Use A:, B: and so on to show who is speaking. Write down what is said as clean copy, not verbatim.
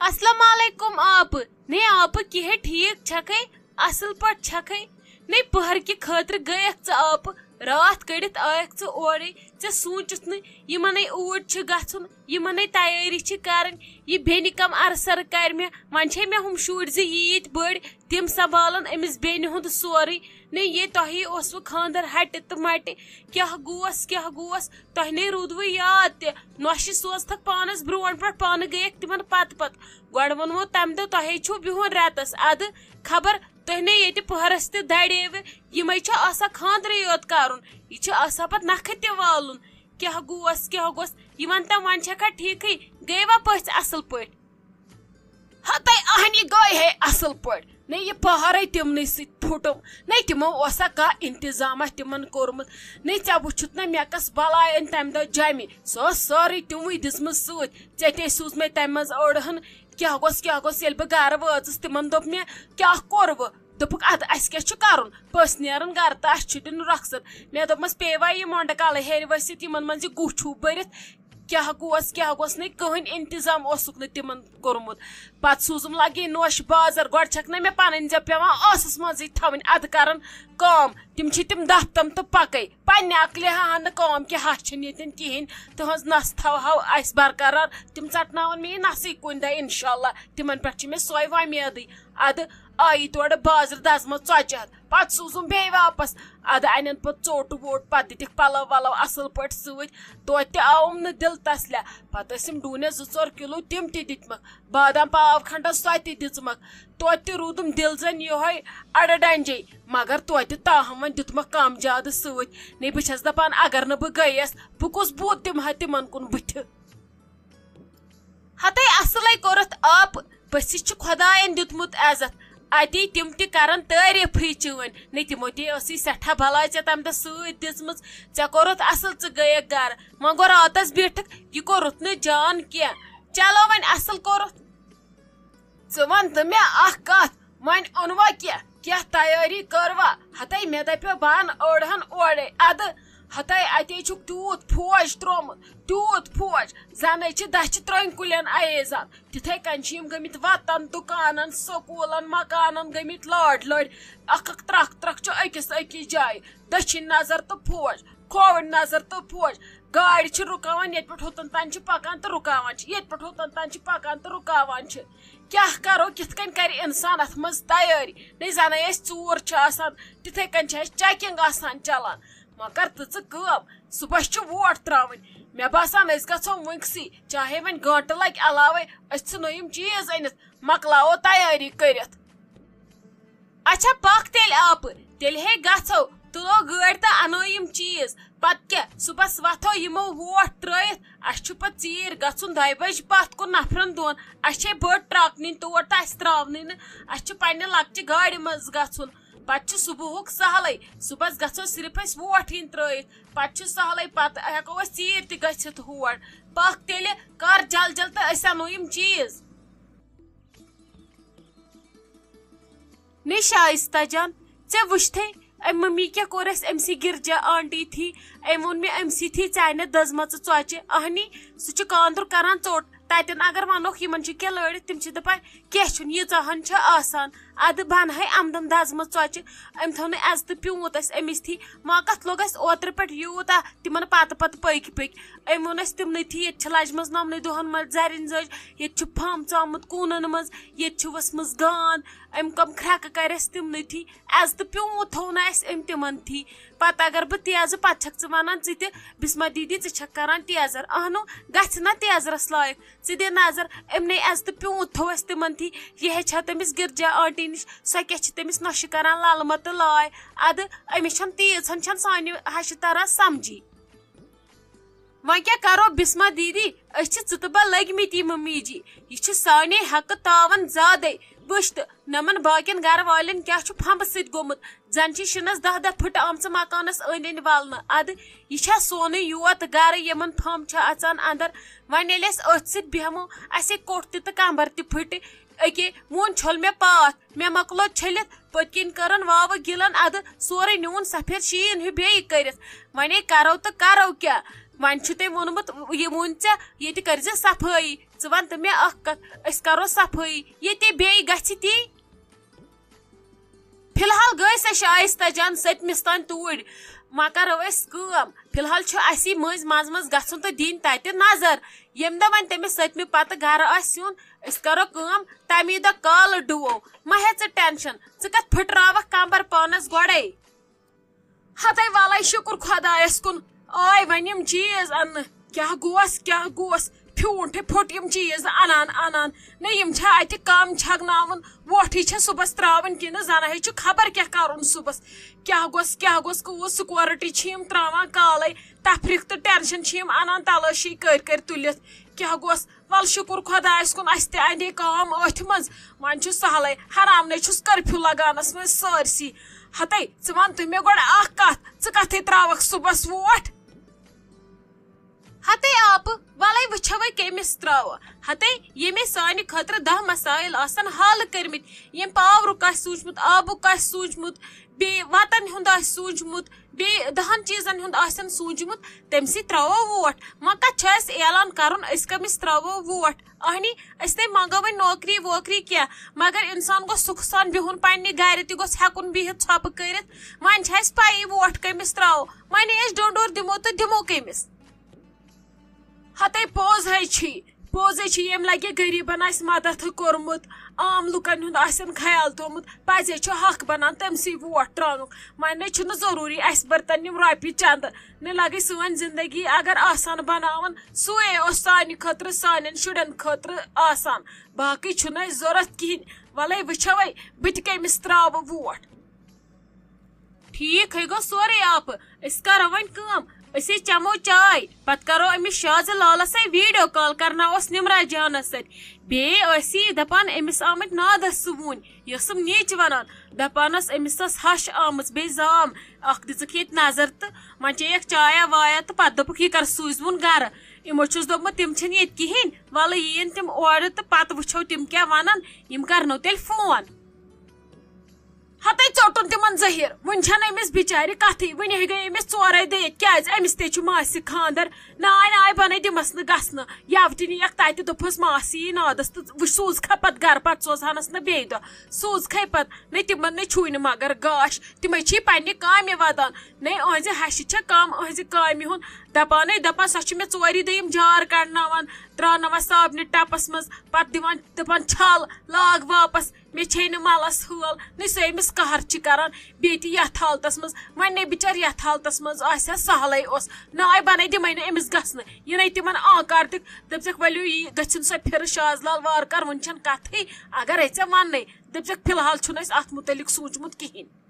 A: अस्सलाम वालेकुम आप ने आप किहे ठीक छकै असल पट छकै ने पहर के खतर गयक आप रात कड़ित आयक ओरे ऐ सूचित नमन ऊर गुन यमन तैयारी कर बेन कम अरसर कर मे वन मे हम शुर ईत बड़ तम संभालन अमिस बेन हुंद सोरे ने ये तह खानदर हट तो मट क्या गोस तह ने रूदव याद तोश सोजक पानस ब्रो पे पान गयक तिमन पत गो वनमो तम दो तह छो बिहुन रेतस अद खबर तह ने ये पहरस दड़ेव यमे खानदर योत कर पे नख तालन क्या गोस वन तम वन छा ठीक गई वा पथ असल पे हत अहनी गई है असल पे ने यह पहाड़ तिमन फुटम ने तमो कह इंतजाम तिमन कोर्मुत ने ऐ वुत ना मे कस बलाय तम दह जमि सो सारे तिमो दिसम चे सूज मे तम मज अड़हन क्या गोस ये बह गर वाचस तिमन दोप मे क्या कोर दोपक अद अस क्या कर पस नेरन गर तो अस दिन रखसर मे दोपमस पेवा यह मोंड कल हेर वसित यमन मज गुछ भरित क्या गोस ने कहन इंतजाम तिमन कोर्मुत पत सूजम लगे नोश बाजार गो छक ना मे पन जब पेवान मज थवन अद करन काम तिम दफ्तम तो पक पन्ने अकल हाँ काम कि हश कहें तुज नस थो अस बरकरार तिम चटन मे नस कुन दह इनशाला तिमन पे मे सोय वमेद अद आई तोड़ बाजार दजम ोचह पत सूजम बे वापस अद अन पे चोट वोट पे दिख पलव वलव असल पे सत आवम न दिल तसलिया पे डूने 2-4 किलो तिम दितमक बादाम पाव खंडस सो दिचमक तोत रूदम दिल जन ये अड़डंजे मगर तोत ताहम वन दितमक कम ज्यादा सत ने बस दपान अगर न गयस बह कुस बूत दिमह तिमन कुन बुथ हत असल कोरत आप बस खुदायन दितमुत इज्जत अति तिम तन तारीफ चुन न तमो सठा भला ऐ तम दह सम ऐ कोरुत असल गयक गर वो गो रातस बिठक यह कोरुत न जान क्या चलो वन असल कोरुत वन तो मे कत वन ओनवा क्या तैयारी करवा हत मे दपो बन अड़हन ओरे अद हत अते तूत फौज त्रोमुत तूत फौज जन दच त्रन कुलन अयेजान तिथे कन गमित वतन दुकान स्कूलन मकान गमित लड़ लड़ त्रख अकिस जाय दक्षिण नजर तो फौज खोवन नजर तो फौज गाड़ रुकान ये पे होतन तान पकान तो रुकान ये पे होतन तान पकान तो रुकान क्या करो कित कर इंसान अत मज तैयारी नहीं जन चूर तिथे कन चेकिंग चलान मगर तम सुबह वोट त्रावन मे बासान गो वंकसी चाहे वन गंट लग अलावे नो चीज अनित मकलाओ तैयारी कर अच्छा पक तेल आप तेल हे गो तुलो गाड़ तो अनो चीज पत क्या सुबह वथो यमो वोट त्रत अस पे चीर गुन 2 बज पत कुन नफरन दोन अ बड़ ट्रक नी तोर तो त्रावन अस पे लक्चि गाड़ मज गुन पे सुबह सहल सुबह गो सिर्फ वोट इन त्रत पे सहल पे हेको चीर तथ हर पक तेल कर जल जल तो अनो चीज ने शाइस्ता जान ऐ वुथे मम्मी क्या कोर अमसी गिरजा आंटी थी अम वोन मे अमसी थी ऐ दजम चोचे अहनी सह कांदर करान चोट तन अगर वनोक इन क्या लड़ तम दपान क्या यीचाहन आसान अद बन है आमदम दजम चोचे अम थो नज तो प्यूत अमिस थी मा कत लोग ओतर पे यूता तिमन पत पक अम वोन तमन थी ये लजम नमन दोहन मज जरिन जज ये फम चामुत कूनन मज ये वसम गान अम कम ख्रक कर तमन थी एज तो प्यूत थो ना तिमन थी पत अगर बह तेज पे वन बिस्मा दीदी ऐ करान तेजर अहनो गना तेजरस लायक दे नजर अमने एज तो प्यूत थो तिमन थी यह तमिस गिरजा आंटी नश सो क्या तमिस नश करान लल मत लाय अद अमिस तीज सान हश तरह समझी वन क्या करो बिस्मा दीदी ज़ लगमित मम्मी जी यह साने हक तावन ज्यादा वुच तो नमन बाकिन गर वालन क्या फंब समुत जन शिनस 10 फुट आमच मकानस अंद अंद वलन अद यह सोन योत गर यमन फंब अचान अंदर वन अथ सत बेहमो अस कोट तो कंबर फुट अके वोन छल मे पात मे मकलो छलित पतकिन करन वाव गिलन अद सोरे न्यून सफेद शीन हु बे कर वने करो तो करो क्या ون تے وونمت یہ ون ژے کر صفائی ژٕ ون تہٕ مےٚ اکھ کتھ أسۍ کرو صفٲیی ییٚتے بیٚیہِ گژھِ تی فی الحال گٔے سۄ شائستہ جان سٔتمِس تام توٗرۍ وۄنۍ کرو أسۍ کٲم فی الحال چھُ اسی مٔنٛزۍ منٛزٕ گژھُن تہٕ دِنۍ تتہِ نظر ییٚمہِ دۄہ وۄنۍ تٔمِس سٔتمہِ پتہٕ گرٕ آسہِ یُن أسۍ کرو کٲم تمی دۄہ کالہٕ ڈُوو مہ ہے ژٕ ٹینشن ژٕ کتھ پھٕٹراوکھ کمبر پانس گۄڈے ہتے والے شکر خۄدایس کُن آے وۄنۍ یِم چیٖز اننہٕ کیٛاہ گوس پھیوٗنٹھے پھوٚٹ یِم چیٖز انان نہ یِم چھا اتہِ کم چھگناوُن وۄٹھٕے چھا صُبحس تراوٕنۍ کِنہٕ زنہٕ ہے چھُ خبر کیٛاہ کرُن صُبحس کیٛاہ گوٚژھ کۭژ سکیورٹی چھِ یِم تراوان کالے تفریٖق تہٕ ٹینشن چھِ یِم انان تلٲشی کٔرۍ تُلِتھ کیٛاہ گوٚژھ ول شکر خۄدایس کُن اسہِ تہِ اندے کٲم أتھۍ منٛز وۄنۍ چھُ سہلے حرامنے چھُس کرفیوٗ لگانس منٛز سٲرسی ہتے ژٕ ون تہٕ مےٚ گۄڈٕ اکھ کتھ ژٕ کتھے تراوکھ صُبحس ووٹ ہتے آپ ولے وچھو کٔمِس تراوو ہتے ییٚمے سانہِ خٲطرٕ 10 مسائل آسن حل کٔرمٕتۍ یِم پاورُک آسہِ سوٗنٛچمُت آبُک آسہِ سوٗنٛچمُت بیٚیہِ وتن ہُنٛد آسہِ سوٗنٛچمُت بیٚیہِ 10 چیٖزن ہُنٛد آسن سوٗنٛچمُت تٔمسٕے تراوو ووٹ وۄنۍ کتھ چھُ اسہِ اعلان کرُن أسۍ کٔمِس تراوو ووٹ اہنی أسۍ نے منگو وۄنۍ نوکری ووکری کینٛہہ مگر انسان گوٚژھ سُکھ سان بِہُن پننہِ گرِ تہِ گوٚژھ ہٮ۪کُن بِہِتھ ژھۄپہٕ کٔرِتھ وۄنۍ چھِ اسہِ پایی ووٹ کٔمِس تراوو وۄنۍ أسۍ ڈونڈور دِمو تہٕ دِمو کٔمِس ہتے پوٚزے چھِ ییٚمہِ لگہِ غریٖبن آسہِ مدد کوٚرمُت عام لُکن ہُنٛد آسن خیال تھومُت پزے چھُ حق بنان تٔمسٕے ووٹ تراونُک وۄنۍ نَے چھُنہٕ ضروٗری اسہِ برتن یِم رۄپیہِ چندٕ نہ لگے سٲنۍ زندگی اگر آسان بناون سُے اوس سانہِ خٲطرٕ سانٮ۪ن شُرٮ۪ن خٲطرٕ آسان باقٕے چھُنہٕ اسہِ ضروٗرت کِہینۍ وَلے وٕچھو بہٕ تہِ کٔمِس تراوٕ ووٹ ٹھیٖک ہے گوٚو سورُے آپہٕ أسۍ کرو وۄنۍ کٲم أسۍ چمو چاے پتہٕ کرو أمِس شازٕ لالس ویڈیو کال کرناوس نمرا جانس سۭتۍ بیٚیہِ ٲسی دپان أمِس آمٕتۍ نادس سُوٕنۍ یہِ ٲسٕم نیچ ونان دپانس أمِس ٲس ہش آمٕژ بیٚیہِ زام اکھ دِژٕکھ ییٚتہِ نظر تہٕ وۄنۍ چیٚیکھ چایا وایا تہٕ پتہٕ دوٚپُکھ یہِ کر سوٗزوُن گرٕ یِمو چھُس دوٚپمُت تِم چھِنہٕ ییٚتہِ کِہینۍ ولہٕ یِیِن تِم اورٕ تہٕ پتہٕ وٕچھو تِم کیٛاہ ونان یِم کرنو تیٚلہِ فون ہتے ژوٚٹُن تِمن زہر وُنہِ چھنہٕ أمِس بِچارِ کتھٕے وُنہِ گٔے أمِس 4 دۄہ ییٚتہِ کیٛازِ أمِس تے چھُ ماسہِ خانٛدر ناے بنے دِمس نہٕ گژھنہٕ یوٕ نِیکھ تتہِ دوٚپہس ماسہِ یی نادس تہٕ سوٗزکھا پتہٕ گرٕ پتہٕ سوزہانس نہٕ بیٚیہِ دۄہ سوٗزکھے پتہٕ نَے تِمن نَے چھُے نہٕ مگر گاش تِمے چھِ پننہِ کامہِ ودان نَے أہنٛزِ ہشہِ چھا کم أہنٛزِ کامہِ ہُنٛد دپان سۄ چھِ مےٚ 4 دۄہ یِم جار کڑناوان تراوناوان صابنہِ ٹپس منٛز پتہٕ دپان چھل لاگ واپس مےٚ چھے نہٕ ملس حٲل نَے سۄ أمِس قہر چھِ کران بیٚیہِ تہِ یتھ حالتس منٛز وۄنۍ نَے بِچار یتھ حالتس منٛز آسہِ ہا سہلے اوس ناے بنے دِمے نہٕ أمِس گژھنہٕ یہِ نَے تِمن آنکار دِکھ دپژکھ ؤلِو یی گٔژھِنۍ سۄ پھِرٕ شاز لال وارٕ کار وُنہِ چھنہٕ کتھٕے اگرے ژےٚ وننے دپژکھ فی الحال چھُنہٕ اسہِ اتھ مُتعلق سوٗنٛچمُت کِہینۍ